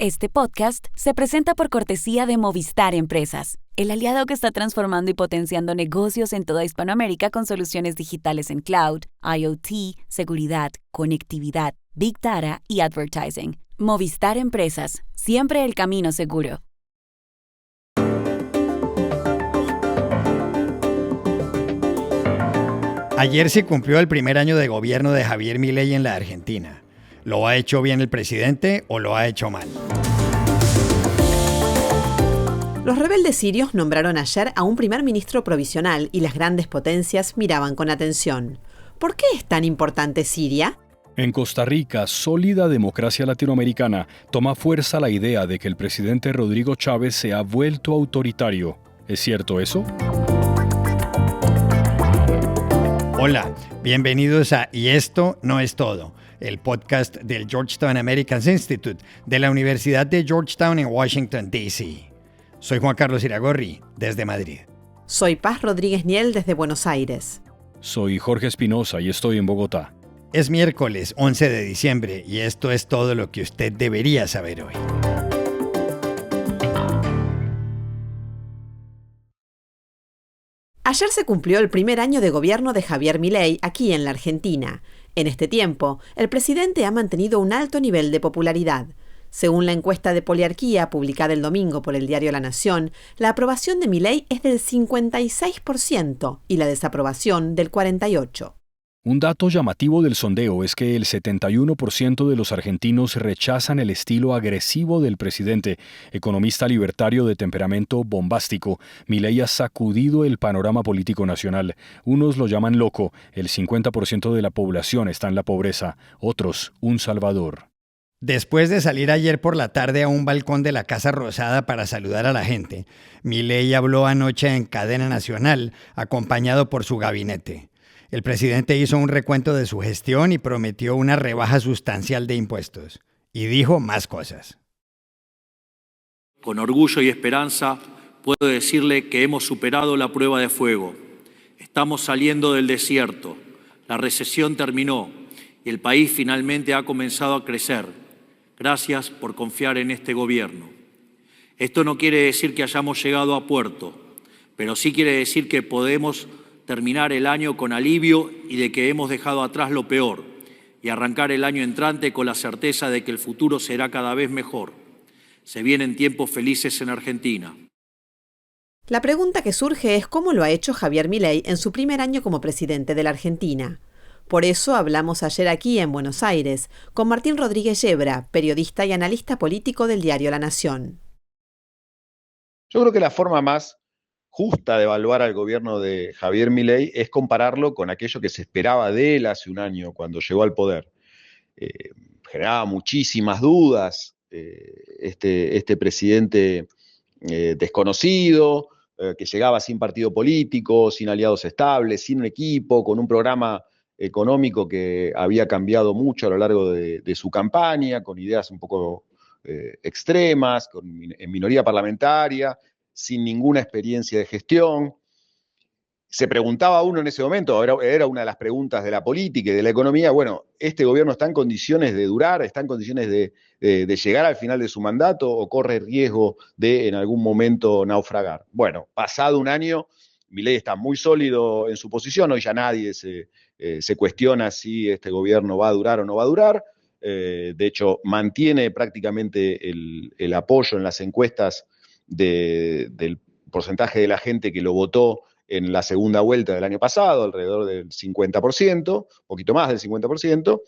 Este podcast se presenta por cortesía de Movistar Empresas, el aliado que está transformando y potenciando negocios en toda Hispanoamérica con soluciones digitales en cloud, IoT, seguridad, conectividad, Big Data y advertising. Movistar Empresas, siempre el camino seguro. Ayer se cumplió el primer año de gobierno de Javier Milei en la Argentina. ¿Lo ha hecho bien el presidente o lo ha hecho mal? Los rebeldes sirios nombraron ayer a un primer ministro provisional y las grandes potencias miraban con atención. ¿Por qué es tan importante Siria? En Costa Rica, sólida democracia latinoamericana, toma fuerza la idea de que el presidente Rodrigo Chávez se ha vuelto autoritario. ¿Es cierto eso? Hola, bienvenidos a Y esto no es todo, el podcast del Georgetown Americans Institute de la Universidad de Georgetown en Washington, D.C. Soy Juan Carlos Iragorri, desde Madrid. Soy Paz Rodríguez Niel, desde Buenos Aires. Soy Jorge Espinosa y estoy en Bogotá. Es miércoles 11 de diciembre y esto es todo lo que usted debería saber hoy. Ayer se cumplió el primer año de gobierno de Javier Milei aquí en la Argentina. En este tiempo, el presidente ha mantenido un alto nivel de popularidad. Según la encuesta de Poliarquía publicada el domingo por el diario La Nación, la aprobación de Milei es del 56% y la desaprobación del 48%. Un dato llamativo del sondeo es que el 71% de los argentinos rechazan el estilo agresivo del presidente. Economista libertario de temperamento bombástico, Milei ha sacudido el panorama político nacional. Unos lo llaman loco, el 50% de la población está en la pobreza, otros un salvador. Después de salir ayer por la tarde a un balcón de la Casa Rosada para saludar a la gente, Milei habló anoche en cadena nacional, acompañado por su gabinete. El presidente hizo un recuento de su gestión y prometió una rebaja sustancial de impuestos. Y dijo más cosas. Con orgullo y esperanza puedo decirle que hemos superado la prueba de fuego. Estamos saliendo del desierto. La recesión terminó y el país finalmente ha comenzado a crecer. Gracias por confiar en este gobierno. Esto no quiere decir que hayamos llegado a puerto, pero sí quiere decir que podemos terminar el año con alivio y de que hemos dejado atrás lo peor y arrancar el año entrante con la certeza de que el futuro será cada vez mejor. Se vienen tiempos felices en Argentina. La pregunta que surge es cómo lo ha hecho Javier Milei en su primer año como presidente de la Argentina. Por eso hablamos ayer aquí en Buenos Aires con Martín Rodríguez Yebra, periodista y analista político del diario La Nación. Yo creo que la forma más justa de evaluar al gobierno de Javier Milei es compararlo con aquello que se esperaba de él hace un año cuando llegó al poder. Generaba muchísimas dudas este presidente desconocido, que llegaba sin partido político, sin aliados estables, sin un equipo, con un programa económico que había cambiado mucho a lo largo de su campaña, con ideas un poco extremas, en minoría parlamentaria, sin ninguna experiencia de gestión. Se preguntaba uno en ese momento, era una de las preguntas de la política y de la economía, bueno, ¿este gobierno está en condiciones de durar, está en condiciones de llegar al final de su mandato o corre riesgo de en algún momento naufragar? Bueno, pasado un año, Milei está muy sólido en su posición, hoy ya nadie se cuestiona si este gobierno va a durar o no va a durar. De hecho, mantiene prácticamente el apoyo en las encuestas del porcentaje de la gente que lo votó en la segunda vuelta del año pasado, alrededor del 50%, un poquito más del 50%,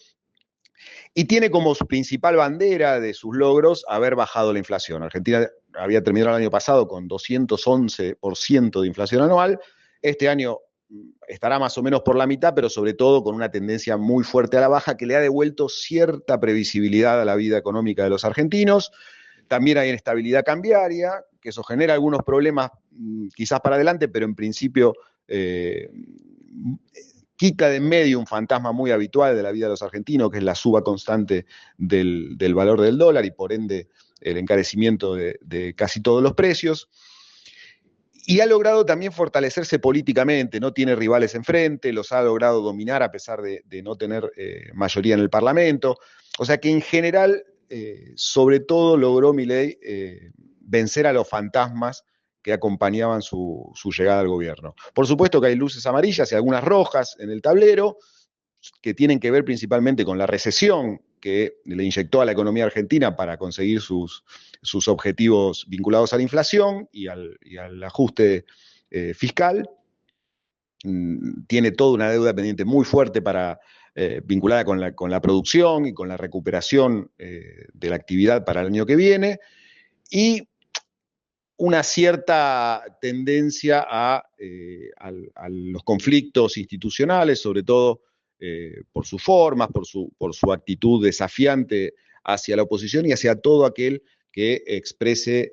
y tiene como su principal bandera de sus logros haber bajado la inflación. Argentina había terminado el año pasado con 211% de inflación anual, este año estará más o menos por la mitad, pero sobre todo con una tendencia muy fuerte a la baja que le ha devuelto cierta previsibilidad a la vida económica de los argentinos. También hay inestabilidad cambiaria, que eso genera algunos problemas quizás para adelante, pero en principio quita de en medio un fantasma muy habitual de la vida de los argentinos, que es la suba constante del valor del dólar y por ende el encarecimiento de casi todos los precios. Y ha logrado también fortalecerse políticamente, no tiene rivales enfrente, los ha logrado dominar a pesar de no tener mayoría en el Parlamento. O sea que en general sobre todo logró Milei vencer a los fantasmas que acompañaban su llegada al gobierno. Por supuesto que hay luces amarillas y algunas rojas en el tablero, que tienen que ver principalmente con la recesión que le inyectó a la economía argentina para conseguir sus objetivos vinculados a la inflación y al ajuste fiscal. Tiene toda una deuda pendiente muy fuerte vinculada con la producción y con la recuperación de la actividad para el año que viene, y una cierta tendencia a los conflictos institucionales, sobre todo por sus formas, por su actitud desafiante hacia la oposición y hacia todo aquel que exprese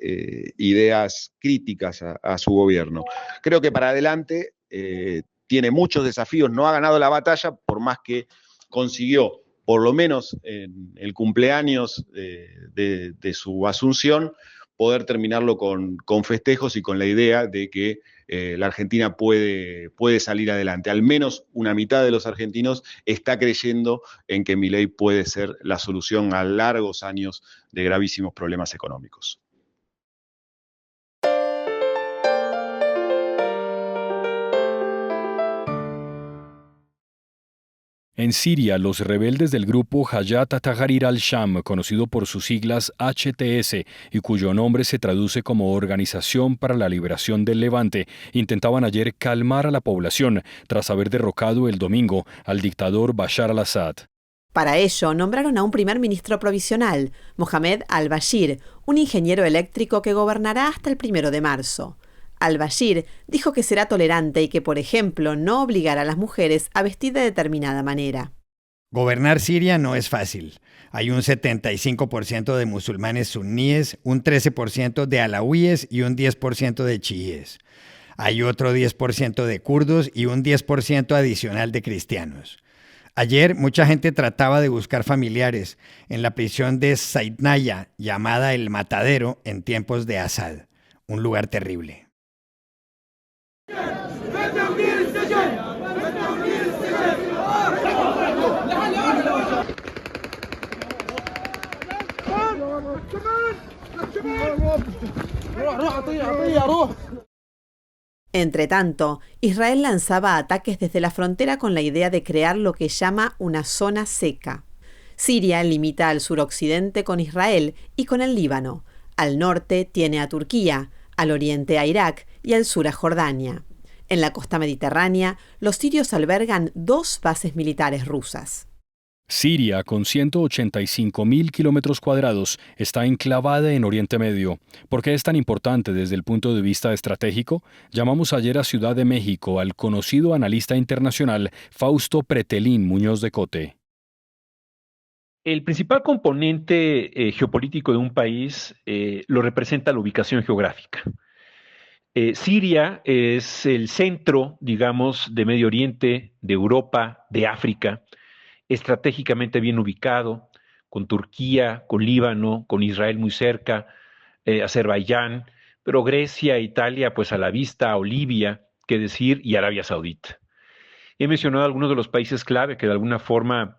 ideas críticas a su gobierno. Creo que para adelante tiene muchos desafíos, no ha ganado la batalla, por más que consiguió, por lo menos en el cumpleaños de su asunción, poder terminarlo con festejos y con la idea de que la Argentina puede salir adelante. Al menos una mitad de los argentinos está creyendo en que Milei puede ser la solución a largos años de gravísimos problemas económicos. En Siria, los rebeldes del grupo Hayat Tahrir al-Sham, conocido por sus siglas HTS y cuyo nombre se traduce como Organización para la Liberación del Levante, intentaban ayer calmar a la población tras haber derrocado el domingo al dictador Bashar al-Assad. Para ello, nombraron a un primer ministro provisional, Mohamed al-Bashir, un ingeniero eléctrico que gobernará hasta el 1 de marzo. Al-Bashir dijo que será tolerante y que, por ejemplo, no obligará a las mujeres a vestir de determinada manera. Gobernar Siria no es fácil. Hay un 75% de musulmanes suníes, un 13% de alauíes y un 10% de chiíes. Hay otro 10% de kurdos y un 10% adicional de cristianos. Ayer mucha gente trataba de buscar familiares en la prisión de Saidnaya, llamada El Matadero en tiempos de Assad. Un lugar terrible. Entretanto, Israel lanzaba ataques desde la frontera con la idea de crear lo que llama una zona seca. Siria limita al suroccidente con Israel y con el Líbano. Al norte tiene a Turquía, al oriente a Irak y al sur a Jordania. En la costa mediterránea, los sirios albergan 2 bases militares rusas. Siria, con 185.000 kilómetros cuadrados, está enclavada en Oriente Medio. ¿Por qué es tan importante desde el punto de vista estratégico? Llamamos ayer a Ciudad de México al conocido analista internacional Fausto Pretelín Muñoz de Cote. El principal componente geopolítico de un país lo representa la ubicación geográfica. Siria es el centro, digamos, de Medio Oriente, de Europa, de África, estratégicamente bien ubicado, con Turquía, con Líbano, con Israel muy cerca, Azerbaiyán, pero Grecia, Italia, pues a la vista, o Libia, qué decir, y Arabia Saudita. He mencionado algunos de los países clave que de alguna forma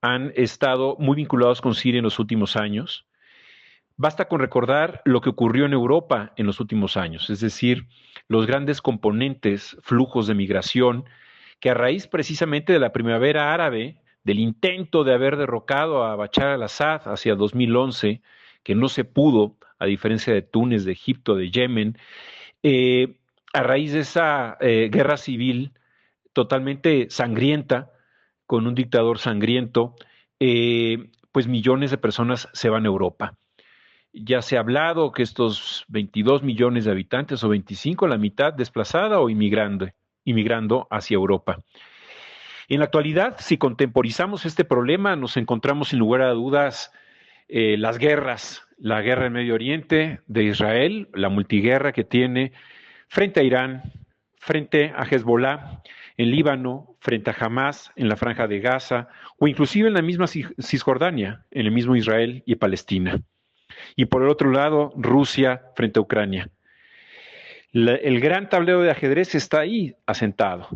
han estado muy vinculados con Siria en los últimos años. Basta con recordar lo que ocurrió en Europa en los últimos años, es decir, los grandes componentes, flujos de migración, que a raíz precisamente de la primavera árabe, del intento de haber derrocado a Bashar al-Assad hacia 2011, que no se pudo, a diferencia de Túnez, de Egipto, de Yemen, a raíz de esa guerra civil totalmente sangrienta, con un dictador sangriento, pues millones de personas se van a Europa. Ya se ha hablado que estos 22 millones de habitantes, o 25, la mitad desplazada o inmigrando hacia Europa. En la actualidad, si contemporizamos este problema, nos encontramos sin lugar a dudas las guerras, la guerra en Medio Oriente de Israel, la multiguerra que tiene frente a Irán, frente a Hezbollah, en Líbano, frente a Hamas, en la Franja de Gaza, o inclusive en la misma Cisjordania, en el mismo Israel y Palestina. Y por el otro lado, Rusia frente a Ucrania. El gran tablero de ajedrez está ahí asentado.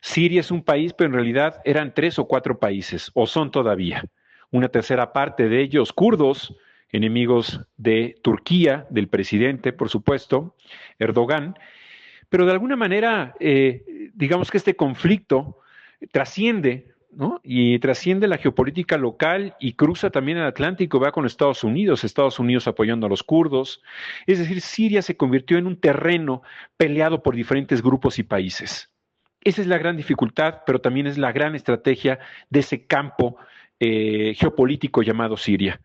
Siria es un país, pero en realidad eran 3 o 4 países, o son todavía. una tercera parte de ellos kurdos, enemigos de Turquía, del presidente, por supuesto, Erdogan, pero de alguna manera, digamos que este conflicto trasciende, ¿no? Y trasciende la geopolítica local y cruza también el Atlántico, va con Estados Unidos apoyando a los kurdos. Es decir, Siria se convirtió en un terreno peleado por diferentes grupos y países. Esa es la gran dificultad, pero también es la gran estrategia de ese campo geopolítico llamado Siria.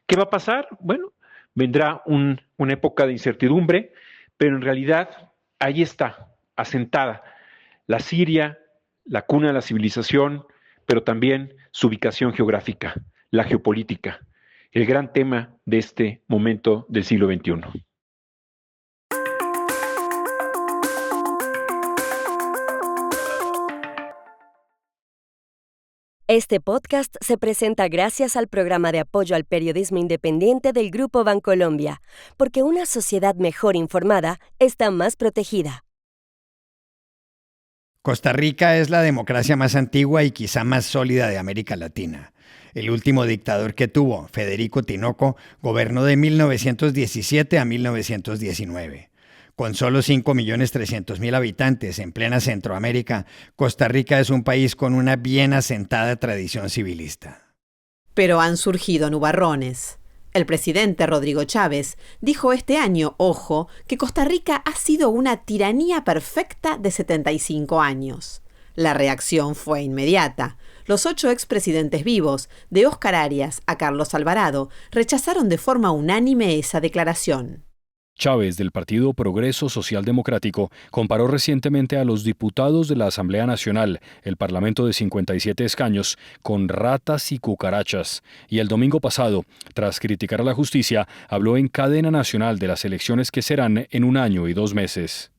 ¿Qué va a pasar? Bueno, vendrá una época de incertidumbre, pero en realidad ahí está, asentada, la Siria, la cuna de la civilización, pero también su ubicación geográfica, la geopolítica, el gran tema de este momento del siglo XXI. Este podcast se presenta gracias al programa de apoyo al periodismo independiente del Grupo Bancolombia, porque una sociedad mejor informada está más protegida. Costa Rica es la democracia más antigua y quizá más sólida de América Latina. El último dictador que tuvo, Federico Tinoco, gobernó de 1917 a 1919. Con solo 5.300.000 habitantes en plena Centroamérica, Costa Rica es un país con una bien asentada tradición civilista. Pero han surgido nubarrones. El presidente Rodrigo Chávez dijo este año, ojo, que Costa Rica ha sido una tiranía perfecta de 75 años. La reacción fue inmediata. Los 8 expresidentes vivos, de Óscar Arias a Carlos Alvarado, rechazaron de forma unánime esa declaración. Chávez, del Partido Progreso Social Democrático, comparó recientemente a los diputados de la Asamblea Nacional, el Parlamento de 57 escaños, con ratas y cucarachas. Y el domingo pasado, tras criticar a la justicia, habló en cadena nacional de las elecciones que serán en 1 año y 2 meses.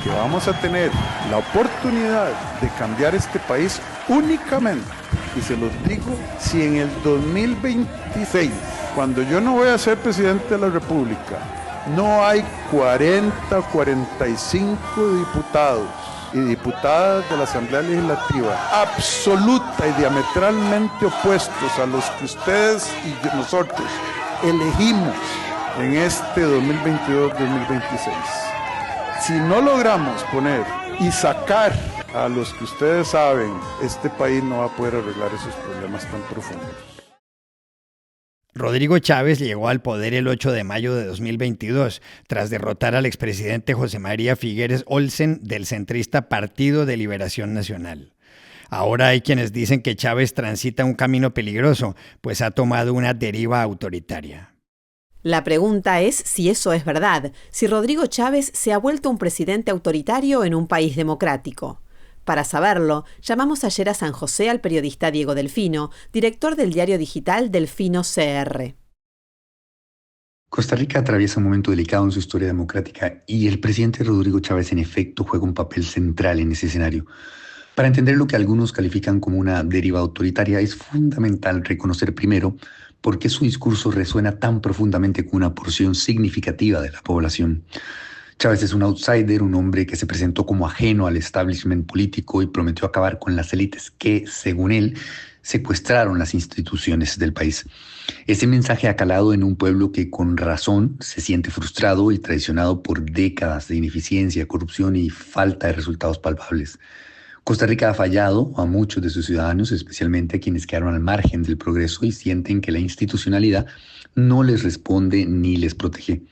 Que vamos a tener la oportunidad de cambiar este país únicamente, y se los digo, si en el 2026, cuando yo no voy a ser presidente de la República, no hay 40 o 45 diputados y diputadas de la Asamblea Legislativa absoluta y diametralmente opuestos a los que ustedes y nosotros elegimos en este 2022-2026. Si no logramos poner y sacar a los que ustedes saben, este país no va a poder arreglar esos problemas tan profundos. Rodrigo Chávez llegó al poder el 8 de mayo de 2022, tras derrotar al expresidente José María Figueres Olsen del centrista Partido de Liberación Nacional. Ahora hay quienes dicen que Chávez transita un camino peligroso, pues ha tomado una deriva autoritaria. La pregunta es si eso es verdad, si Rodrigo Chávez se ha vuelto un presidente autoritario en un país democrático. Para saberlo, llamamos ayer a San José al periodista Diego Delfino, director del diario digital Delfino CR. Costa Rica atraviesa un momento delicado en su historia democrática y el presidente Rodrigo Chávez en efecto juega un papel central en ese escenario. Para entender lo que algunos califican como una deriva autoritaria, es fundamental reconocer primero por qué su discurso resuena tan profundamente con una porción significativa de la población. Chávez es un outsider, un hombre que se presentó como ajeno al establishment político y prometió acabar con las élites que, según él, secuestraron las instituciones del país. Ese mensaje ha calado en un pueblo que con razón se siente frustrado y traicionado por décadas de ineficiencia, corrupción y falta de resultados palpables. Costa Rica ha fallado a muchos de sus ciudadanos, especialmente a quienes quedaron al margen del progreso y sienten que la institucionalidad no les responde ni les protege.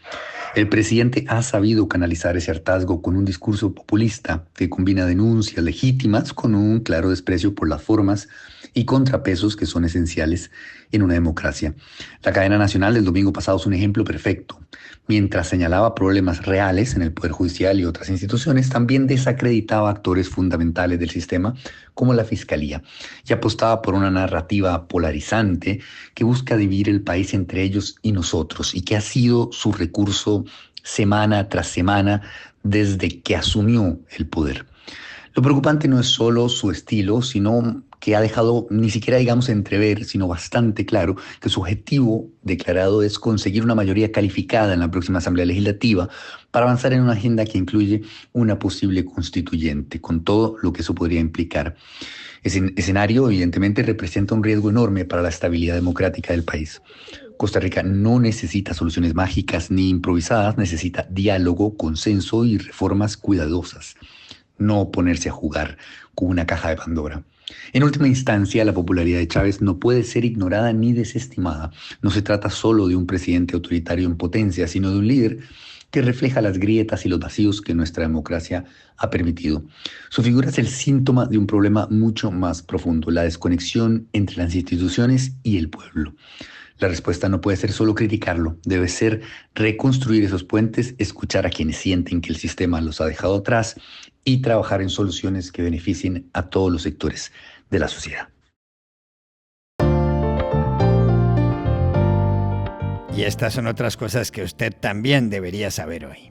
El presidente ha sabido canalizar ese hartazgo con un discurso populista que combina denuncias legítimas con un claro desprecio por las formas y contrapesos que son esenciales en una democracia. La cadena nacional del domingo pasado es un ejemplo perfecto. Mientras señalaba problemas reales en el Poder Judicial y otras instituciones, también desacreditaba actores fundamentales del sistema, como la Fiscalía, y apostaba por una narrativa polarizante que busca dividir el país entre ellos y nosotros, y que ha sido su recurso semana tras semana desde que asumió el poder. Lo preocupante no es solo su estilo, sino que ha dejado ni siquiera, digamos, entrever, sino bastante claro que su objetivo declarado es conseguir una mayoría calificada en la próxima Asamblea Legislativa para avanzar en una agenda que incluye una posible constituyente, con todo lo que eso podría implicar. Ese escenario, evidentemente, representa un riesgo enorme para la estabilidad democrática del país. Costa Rica no necesita soluciones mágicas ni improvisadas, necesita diálogo, consenso y reformas cuidadosas, no ponerse a jugar con una caja de Pandora. En última instancia, la popularidad de Chávez no puede ser ignorada ni desestimada. No se trata solo de un presidente autoritario en potencia, sino de un líder que refleja las grietas y los vacíos que nuestra democracia ha permitido. Su figura es el síntoma de un problema mucho más profundo, la desconexión entre las instituciones y el pueblo. La respuesta no puede ser solo criticarlo, debe ser reconstruir esos puentes, escuchar a quienes sienten que el sistema los ha dejado atrás y trabajar en soluciones que beneficien a todos los sectores de la sociedad. Y estas son otras cosas que usted también debería saber hoy.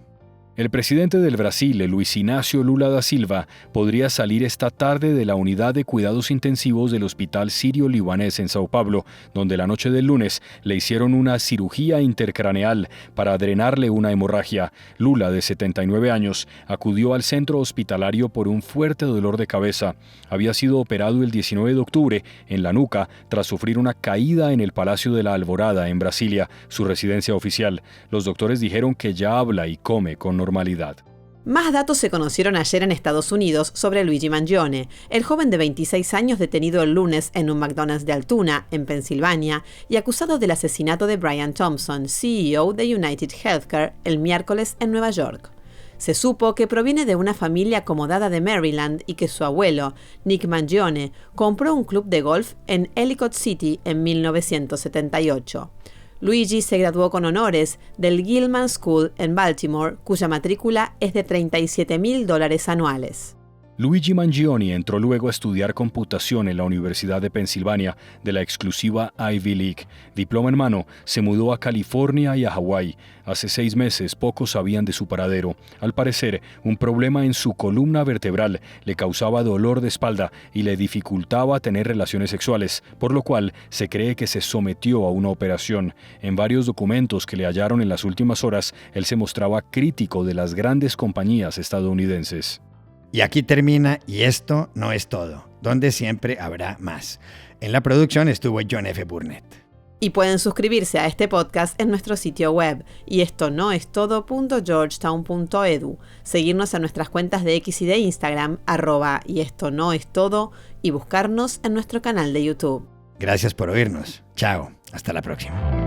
El presidente del Brasil, Luis Inácio Lula da Silva, podría salir esta tarde de la unidad de cuidados intensivos del Hospital Sirio-Libanés en Sao Paulo, donde la noche del lunes le hicieron una cirugía intercraneal para drenarle una hemorragia. Lula, de 79 años, acudió al centro hospitalario por un fuerte dolor de cabeza. Había sido operado el 19 de octubre en la nuca tras sufrir una caída en el Palacio de la Alvorada, en Brasilia, su residencia oficial. Los doctores dijeron que ya habla y come con normalidad. Más datos se conocieron ayer en Estados Unidos sobre Luigi Mangione, el joven de 26 años detenido el lunes en un McDonald's de Altoona, en Pensilvania, y acusado del asesinato de Brian Thompson, CEO de United Healthcare, el miércoles en Nueva York. Se supo que proviene de una familia acomodada de Maryland y que su abuelo, Nick Mangione, compró un club de golf en Ellicott City en 1978. Luigi se graduó con honores del Gilman School en Baltimore, cuya matrícula es de $37,000 anuales. Luigi Mangione entró luego a estudiar computación en la Universidad de Pensilvania de la exclusiva Ivy League. Diploma en mano, se mudó a California y a Hawái. Hace 6 meses pocos sabían de su paradero. Al parecer, un problema en su columna vertebral le causaba dolor de espalda y le dificultaba tener relaciones sexuales, por lo cual se cree que se sometió a una operación. En varios documentos que le hallaron en las últimas horas, él se mostraba crítico de las grandes compañías estadounidenses. Y aquí termina Y esto no es todo, donde siempre habrá más. En la producción estuvo John F. Burnett. Y pueden suscribirse a este podcast en nuestro sitio web, yestonoestodo.georgetown.edu, seguirnos en nuestras cuentas de X y de Instagram, @yestonoestodo, y buscarnos en nuestro canal de YouTube. Gracias por oírnos. Chao. Hasta la próxima.